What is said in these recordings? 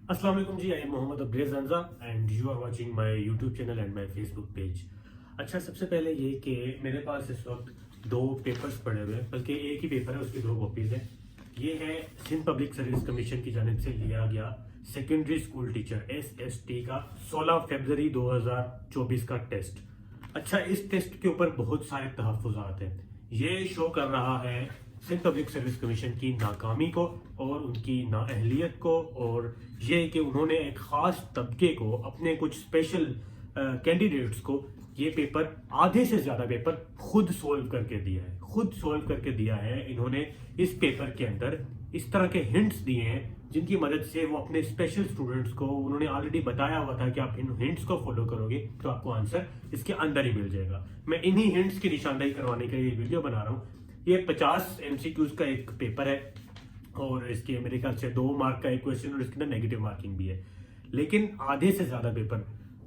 अस्सलाम वालेकुम जी, I am Mohammad Abrez Ranja and you are watching my YouTube channel and my Facebook page. अच्छा, सबसे पहले ये कि मेरे पास इस वक्त दो पेपर्स पड़े हुए हैं, बल्कि एक ही पेपर है, उसकी दो कॉपीज हैं। ये है सिंध पब्लिक सर्विस कमीशन की जानिब से लिया गया सेकेंडरी स्कूल टीचर SST का 16 फरवरी 2024 का टेस्ट। अच्छा, इस टेस्ट के ऊपर बहुत सारे तहफ़्फ़ुज़ात हैं। ये शो कर रहा है सिंध पब्लिक सर्विस कमीशन की नाकामी को और उनकी नाअहलियत को, और ये कि उन्होंने एक ख़ास तबके को, अपने कुछ स्पेशल कैंडिडेट्स को ये पेपर, आधे से ज़्यादा पेपर खुद सोल्व करके दिया है। खुद सोल्व करके दिया है इन्होंने। इस पेपर के अंदर इस तरह के हिंट्स दिए हैं जिनकी मदद से वो अपने स्पेशल स्टूडेंट्स को, उन्होंने ऑलरेडी बताया हुआ था कि आप इन हिंट्स को फॉलो करोगे तो आपको आंसर इसके अंदर ही मिल जाएगा। मैं इन्हीं हिंट्स की निशानदेही करवाने के लिए वीडियो बना रहा हूँ। ये 50 MCQs का एक पेपर है और इसके मेरे ख्याल से 2 मार्क का एक क्वेश्चन और इसके अंदर नेगेटिव मार्किंग भी है। लेकिन आधे से ज्यादा पेपर,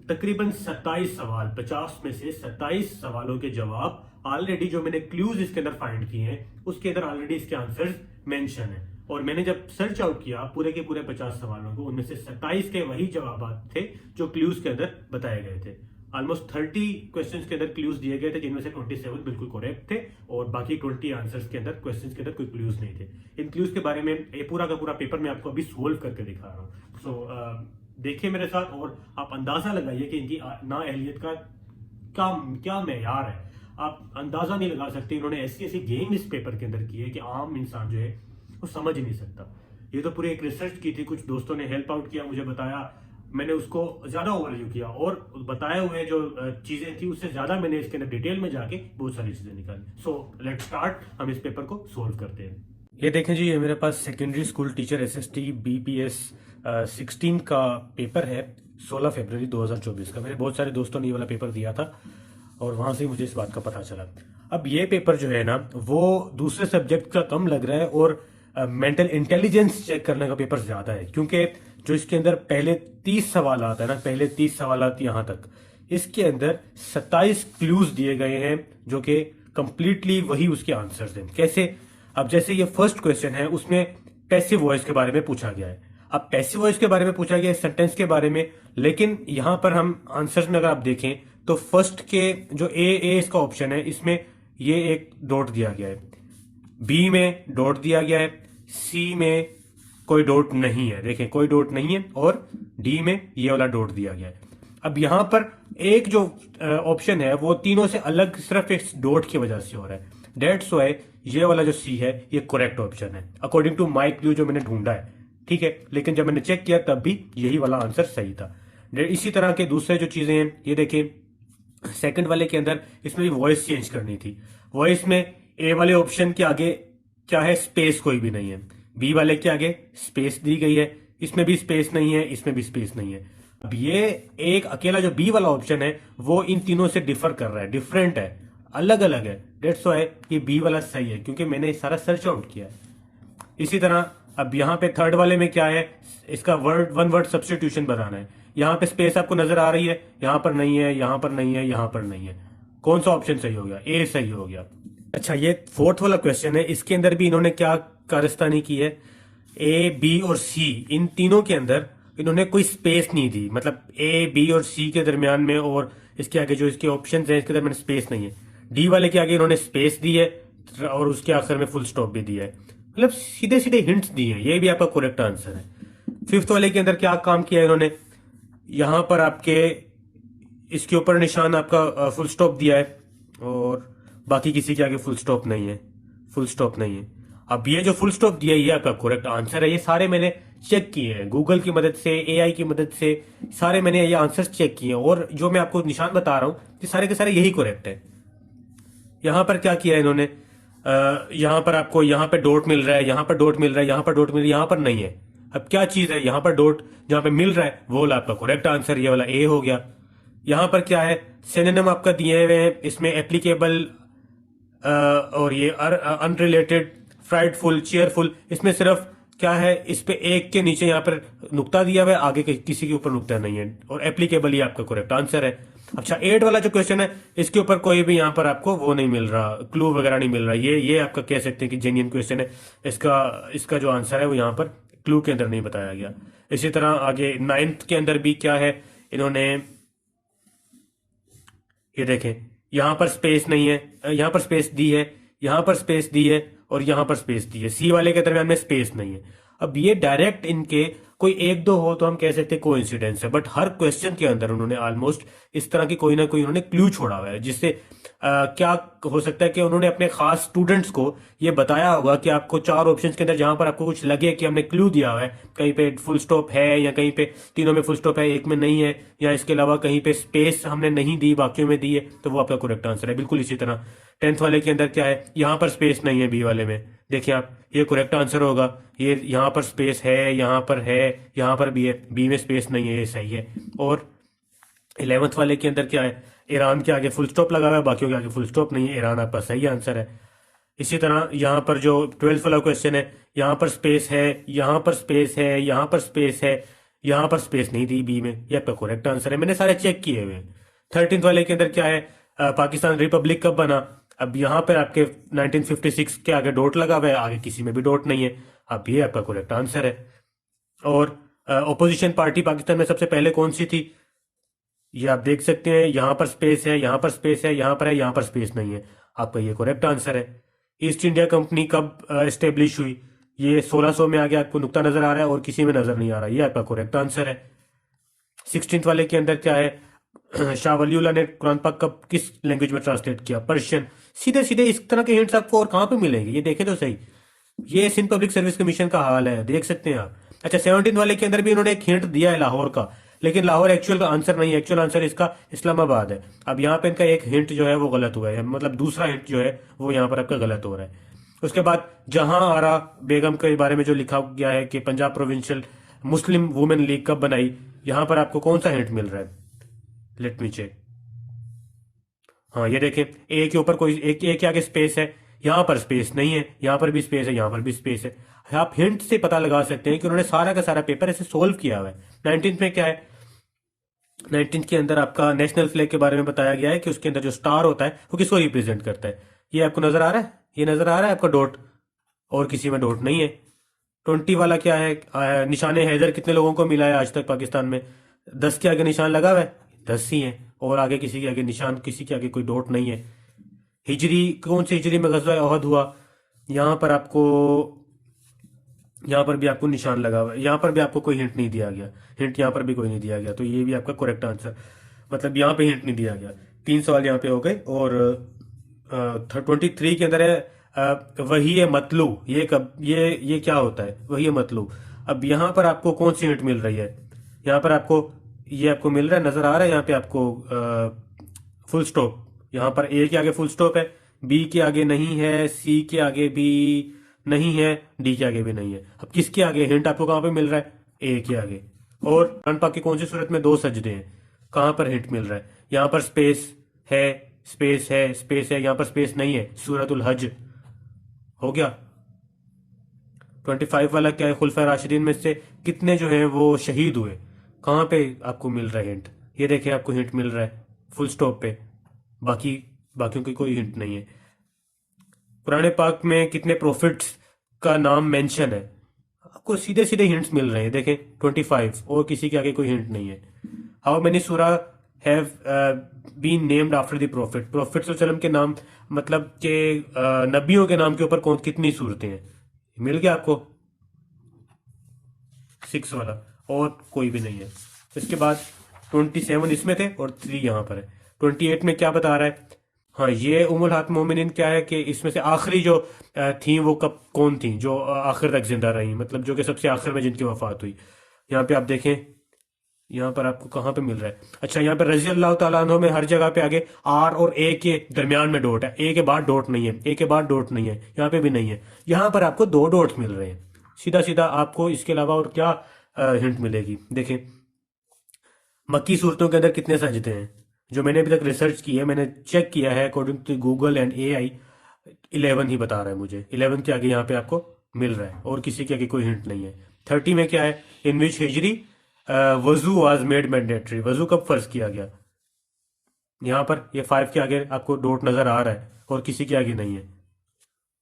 तकरीबन 27 सवाल, 50 में से 27 सवालों के जवाब ऑलरेडी, जो मैंने क्लूज इसके अंदर फाइंड किए हैं उसके अंदर ऑलरेडी इसके आंसर्स मेंशन है। और मैंने जब सर्च आउट किया पूरे के पूरे 50 सवालों को, उनमें से 27 के वही जवाब थे जो क्लूज के अंदर बताए गए थे। ऑलमोस्ट 30 क्वेश्चंस के अंदर क्लूज दिए गए थे, जिनमें से 27 बिल्कुल करेक्ट थे और बाकी 20 आंसर्स के अंदर, क्वेश्चंस के अंदर कोई क्लूज नहीं थे। इन क्लूज के बारे में ये पूरा का पूरा पेपर मैं आपको अभी सोल्व करके दिखा रहा हूँ। देखिए मेरे साथ और आप अंदाजा लगाइए कि इनकी नाअहलियत का क्या मेयार है। आप अंदाजा नहीं लगा सकते। इन्होंने ऐसी ऐसी गेम इस पेपर के अंदर की है कि आम इंसान जो है वो समझ ही नहीं सकता। ये तो पूरी एक रिसर्च की थी, कुछ दोस्तों ने हेल्प आउट किया, मुझे बताया, मैंने उसको ज्यादा ओवरव्यू किया और बताए हुए जो चीजें थी उससे ज्यादा मैंने इसके अंदर डिटेल में जाके बहुत सारी चीजें निकाली। सो लेट्स स्टार्ट, हम इस पेपर को सोल्व करते हैं। ये देखें जी, ये मेरे पास secondary school teacher SST BPS 16 का पेपर है, 16 फरवरी 2024 का। मेरे बहुत सारे दोस्तों ने ये वाला पेपर दिया था और वहां से मुझे इस बात का पता चला। अब ये पेपर जो है ना, वो दूसरे सब्जेक्ट का कम लग रहा है और मेंटल इंटेलिजेंस चेक करने का पेपर ज्यादा है, क्योंकि जो इसके अंदर पहले 30 सवाल आता है ना, पहले 30 सवाल यहां तक, इसके अंदर 27 क्लूज दिए गए हैं जो कि कंप्लीटली वही उसके आंसर्स हैं। कैसे? अब जैसे ये फर्स्ट क्वेश्चन है, उसमें पैसिव वॉइस के बारे में पूछा गया है। अब पैसिव वॉइस के बारे में पूछा गया है, सेंटेंस के बारे में, लेकिन यहां पर हम आंसर्स में अगर आप देखें तो फर्स्ट के जो ए इसका ऑप्शन है, इसमें ये एक डॉट दिया गया है, बी में डॉट दिया गया है, सी में कोई डॉट नहीं है, देखें कोई डॉट नहीं है, और डी में ये वाला डॉट दिया गया है। अब यहां पर एक जो ऑप्शन है वो तीनों से अलग सिर्फ एक डॉट की वजह से हो रहा है। डेट्स वाई ये वाला जो सी है ये करेक्ट ऑप्शन है अकॉर्डिंग टू माई क्लू जो मैंने ढूंढा है, ठीक है। लेकिन जब मैंने चेक किया तब भी यही वाला आंसर सही था। इसी तरह के दूसरे जो चीजें हैं, ये देखिए सेकंड वाले के अंदर इसमें भी वॉइस चेंज करनी थी। वॉइस में ए वाले ऑप्शन के आगे क्या है, स्पेस कोई भी नहीं है। बी वाले के आगे स्पेस दी गई है, इसमें भी स्पेस नहीं है, इसमें भी स्पेस नहीं है। अब ये एक अकेला जो बी वाला ऑप्शन है वो इन तीनों से डिफर कर रहा है, डिफरेंट है, अलग अलग है। डेट्स व्हाई ये बी वाला सही है, क्योंकि मैंने सारा सर्च आउट किया है। इसी तरह अब यहाँ पे थर्ड वाले में क्या है, इसका वन वर्ड सब्स्टिट्यूशन बनाना है। यहाँ पे स्पेस आपको नजर आ रही है, यहाँ पर नहीं है, यहाँ पर नहीं है, यहाँ पर नहीं है। कौन सा ऑप्शन सही हो गया? ए सही हो गया। अच्छा, ये फोर्थ वाला क्वेश्चन है, इसके अंदर भी इन्होंने क्या कारस्तानी की है, ए बी और सी इन तीनों के अंदर इन्होंने कोई स्पेस नहीं दी। मतलब ए बी और सी के दरमियान में और इसके आगे जो इसके ऑप्शन है इसके दरमियान स्पेस नहीं है। डी वाले के आगे इन्होंने स्पेस दी है और उसके आखिर में फुल स्टॉप भी दिया है। मतलब सीधे सीधे हिंट्स दिए हैं, ये भी आपका करेक्ट आंसर है। फिफ्थ वाले के अंदर क्या काम किया है इन्होंने, यहां पर आपके इसके ऊपर निशान आपका फुल स्टॉप दिया है और बाकी किसी के आगे फुल स्टॉप नहीं है, फुल स्टॉप नहीं है। अब ये जो फुल स्टॉप दिया है ये आपका करेक्ट आंसर है। ये सारे मैंने चेक किए हैं गूगल की मदद से, AI की मदद से, सारे मैंने ये आंसर चेक किए हैं और जो मैं आपको निशान बता रहा हूं ये सारे के सारे यही करेक्ट है। यहां पर क्या किया है इन्होंने, यहां पर आपको यहां पे डॉट मिल रहा है, यहां पर डॉट मिल रहा है, यहां पर डॉट मिल रहा है, यहां पर नहीं है। अब क्या चीज है, यहां पर डॉट जहां पे मिल रहा है वो वाला आपका करेक्ट आंसर, ये वाला ए हो गया। यहां पर क्या है, सिनोनिम आपका दिए हुए हैं, इसमें एप्लीकेबल और ये अनरिलेटेड, फ्राइडफुल, चेयरफुल, इसमें सिर्फ क्या है, इस पे एक के नीचे यहाँ पर नुक्ता दिया हुआ है, आगे किसी के ऊपर नुक्ता नहीं है, और एप्लीकेबल ये आपका करेक्ट आंसर है। अच्छा, 8 वाला जो क्वेश्चन है इसके ऊपर कोई भी यहाँ पर आपको वो नहीं मिल रहा, क्लू वगैरह नहीं मिल रहा। ये आपका कह सकते हैं कि जेन्युइन क्वेश्चन है। इसका जो आंसर है वो यहाँ पर क्लू के अंदर नहीं बताया गया। इसी तरह आगे 9th के अंदर भी क्या है, इन्होंने ये देखें, यहां पर स्पेस नहीं है, यहां पर स्पेस दी है, यहां पर स्पेस दी है और यहां पर स्पेस दी है, सी वाले के दरमियान में स्पेस नहीं है। अब ये डायरेक्ट इनके कोई एक दो हो तो हम कह सकते हैं कोइंसिडेंस है, बट हर क्वेश्चन के अंदर उन्होंने ऑलमोस्ट इस तरह की कोई ना कोई उन्होंने क्लू छोड़ा हुआ है, जिससे क्या हो सकता है कि उन्होंने अपने खास स्टूडेंट्स को ये बताया होगा कि आपको चार ऑप्शंस के अंदर जहां पर आपको कुछ लगे कि हमने क्लू दिया हुआ है, कहीं पे फुल स्टॉप है या कहीं पे तीनों में फुल स्टॉप है एक में नहीं है, या इसके अलावा कहीं पे स्पेस हमने नहीं दी बाकियों में दी है, तो वो आपका करेक्ट आंसर है। बिल्कुल इसी तरह 10th वाले के अंदर क्या है, यहां पर स्पेस नहीं है बी वाले में, देखिए आप, ये करेक्ट आंसर होगा। ये यहां पर स्पेस है, यहां पर है, यहां पर भी है, बी में स्पेस नहीं है, ये सही है। और 11th वाले के अंदर क्या है, ईरान के आगे फुल स्टॉप लगा हुआ है, बाकियों के आगे फुल स्टॉप नहीं है, ईरान आपका सही आंसर है। इसी तरह यहाँ पर जो 12th वाला क्वेश्चन है, यहाँ पर स्पेस है, यहाँ पर स्पेस है, यहाँ पर स्पेस है, यहाँ पर स्पेस नहीं दी बी में, ये आपका करेक्ट आंसर है, मैंने सारे चेक किए हुए हैं। 13th वाले के अंदर क्या है, पाकिस्तान रिपब्लिक कब बना, अब यहाँ पर आपके 1956 के आगे डॉट लगा हुआ है, आगे किसी में भी डॉट नहीं है, अब ये आपका करेक्ट आंसर है। और ओपोजिशन पार्टी पाकिस्तान में सबसे पहले कौन सी थी, ये आप देख सकते हैं, यहां पर स्पेस है, यहां पर स्पेस है, यहां पर है, यहां पर स्पेस नहीं है, आपका ये करेक्ट आंसर है। ईस्ट इंडिया कंपनी कब एस्टेब्लिश हुई, ये 1600 में आगे आपको नुक्ता नजर आ रहा है और किसी में नजर नहीं आ रहा, ये आपका करेक्ट आंसर है। 16th वाले के अंदर क्या है, शाह वलीउल्लाह ने कुरान पाक कब किस लैंग्वेज में ट्रांसलेट किया, पर्शियन। सीधे सीधे इस तरह के हिंट्स आपको और कहां पे मिलेंगे, ये देखें तो सही, ये सिंध पब्लिक सर्विस कमीशन का हाल है, देख सकते हैं आप। अच्छा 17 वाले के अंदर भी इन्होंने एक हिंट दिया है लाहौर का, लेकिन लाहौर एक्चुअल का आंसर नहीं है, एक्चुअल आंसर इसका इस्लामाबाद है। अब यहाँ पे इनका एक हिंट जो है वो गलत हुआ है, मतलब दूसरा हिंट जो है वो यहाँ पर आपका गलत हो रहा है। उसके बाद जहां आरा बेगम के बारे में जो लिखा गया है कि Punjab provincial Muslim women league कब बनाई, यहां पर आपको कौन सा हिंट मिल रहा है, लेट मी चेक। हाँ ये देखें, ए के ऊपर कोई एक ए के आगे स्पेस है, यहां पर स्पेस नहीं है, यहां पर भी स्पेस है, यहां पर भी स्पेस है। आप हिंट से पता लगा सकते हैं कि उन्होंने सारा का सारा पेपर ऐसे सोल्व किया हुआ है। 19th में क्या है, 19th के अंदर आपका नेशनल फ्लैग के बारे में बताया गया है कि उसके अंदर जो स्टार होता है वो किसको रिप्रेजेंट करता है, ये आपको नजर आ रहा है, ये नजर आ रहा है आपका डॉट, और किसी में डॉट नहीं है। 20 वाला क्या है, निशान हैदर कितने लोगों को मिला है आज तक पाकिस्तान में, 10 के आगे निशान लगा हुआ है, 10 ही है, और आगे किसी के आगे निशान, किसी के आगे कोई डॉट नहीं है। हिजरी, कौन सी हिजरी में गज़वा ओहद हुआ, यहाँ पर आपको, यहाँ पर भी आपको निशान लगा हुआ है, यहाँ पर भी आपको कोई हिंट नहीं दिया गया, हिंट यहाँ पर भी कोई नहीं दिया गया, तो ये भी आपका करेक्ट आंसर, मतलब यहाँ पे हिंट नहीं दिया गया। 3 सवाल यहाँ पे हो गए। और 23 के अंदर है, वही है मतलू, ये कब, ये क्या होता है, वही है मतलू। अब यहाँ पर आपको कौन सी हिंट मिल रही है, यहाँ पर आपको, ये आपको मिल रहा है, नजर आ रहा है यहाँ पे आपको फुल स्टॉप, यहाँ पर ए के आगे फुल स्टॉप है, बी के आगे नहीं है, सी के आगे भी नहीं है, डी के आगे भी नहीं है। अब किसके आगे हिंट आपको कहां पे मिल रहा है, ए के आगे। और कुरान पाक की कौन सी सूरत में 2 सजदे हैं, कहां पर हिंट मिल रहा है, यहाँ पर स्पेस है, स्पेस है, स्पेस है, यहाँ पर स्पेस नहीं है, सूरतुल हज हो गया। 25 वाला क्या है, खुलफा राशिदीन में से कितने जो है वो शहीद हुए, कहां पे आपको मिल रहा है हिंट, ये देखिए आपको हिंट मिल रहा है फुल स्टॉप पे, बाकी बाकियों की कोई हिंट नहीं है। कुरान पाक में कितने प्रोफिट्स का नाम मेंशन है, आपको सीधे सीधे हिंट्स मिल रहे हैं, देखें 25, और किसी के आगे कोई हिंट नहीं है। हाउ मेनी सूरा have been named after the prophet, prophet सल्लल्लाहु अलैहि वसल्लम के नाम, मतलब के नबियों के नाम के ऊपर कौन कितनी सूरतें हैं, मिल गया आपको 6 वाला, और कोई भी नहीं है। इसके बाद 27 इसमें थे और 3 यहाँ पर है। 28 में क्या बता रहा है, हाँ ये उमुल हात मोमिनीन क्या है कि इसमें से आखिरी जो थी वो कब कौन थी जो आखिर तक जिंदा रही, मतलब जो कि सबसे आखिर में जिनकी वफात हुई। यहाँ पे आप देखें, यहाँ पर आपको कहाँ पे मिल रहा है, अच्छा यहाँ पे रजी अल्लाह तआला अन्हु में हर जगह पे आगे आर और ए के दरमियान में डॉट है, ए के बाद डॉट नहीं है, ए के बाद डॉट नहीं है, यहाँ पे भी नहीं है, यहाँ पर आपको 2 डॉट्स मिल रहे हैं। सीधा सीधा आपको इसके अलावा और क्या हिंट मिलेगी, देखें मक्की सूरतों के अंदर कितने सजदे हैं, जो मैंने अभी तक रिसर्च की है, मैंने चेक किया है according to Google and AI, 11 ही बता रहा है मुझे, 11 के आगे यहाँ पे आपको मिल रहा है और किसी के आगे कोई हिंट नहीं है। 30 में क्या है, इन विच हिजरी वजू वाज मेड मैंडेटरी, वजू कब फर्ज किया गया, यहाँ पर ये 5 के आगे आपको डॉट नजर आ रहा है और किसी के आगे नहीं है,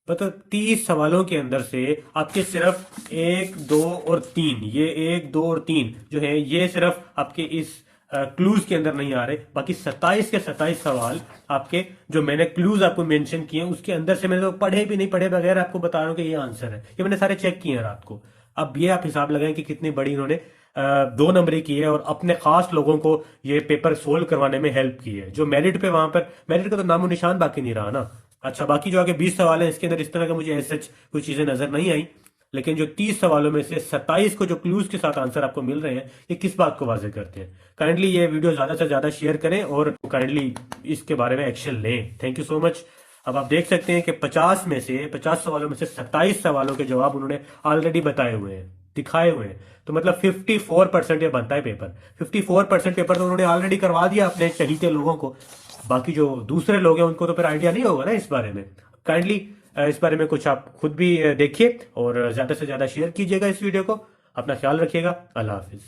मतलब 30 सवालों के अंदर से आपके सिर्फ 1, 2 और 3, ये 1, 2 और 3 जो है ये सिर्फ आपके इस क्लूज के अंदर नहीं आ रहे, बाकी 27 के 27 सवाल आपके जो मैंने क्लूज आपको मेंशन किए हैं उसके अंदर से मैंने तो पढ़े भी नहीं पढ़े बगैर आपको बता रहा हूँ कि ये आंसर है। ये मैंने सारे चेक किए हैं रात को। अब ये आप हिसाब लगाएं कि कितनी बड़ी इन्होंने 2 नंबरी की है और अपने खास लोगों को ये पेपर सोल्व करवाने में हेल्प की है। जो मेरिट पे वहां पर मेरिट का तो नामो निशान बाकी नहीं रहा ना। अच्छा, बाकी जो आगे 20 सवाल हैं इसके अंदर इस तरह का मुझे ऐसे कुछ चीजें नजर नहीं आई, लेकिन जो 30 सवालों में से 27 को जो क्लूज के साथ आंसर आपको मिल रहे हैं ये किस बात को वाजे करते हैं। काइंडली ये वीडियो ज्यादा से ज्यादा शेयर करें और काइंडली इसके बारे में एक्शन लें। Thank you so much. अब आप देख सकते हैं कि 50 सवालों में से 27 सवालों के जवाब उन्होंने ऑलरेडी बताए हुए हैं, दिखाए हुए हैं। तो मतलब 54% ये बनता है पेपर। 54% पेपर तो उन्होंने ऑलरेडी करवा दिया अपने चहीते लोगों को। बाकी जो दूसरे लोग हैं उनको तो फिर आइडिया नहीं होगा ना इस बारे में। काइंडली इस बारे में कुछ आप खुद भी देखिए और ज्यादा से ज्यादा शेयर कीजिएगा इस वीडियो को। अपना ख्याल रखिएगा। अल्लाह हाफिज।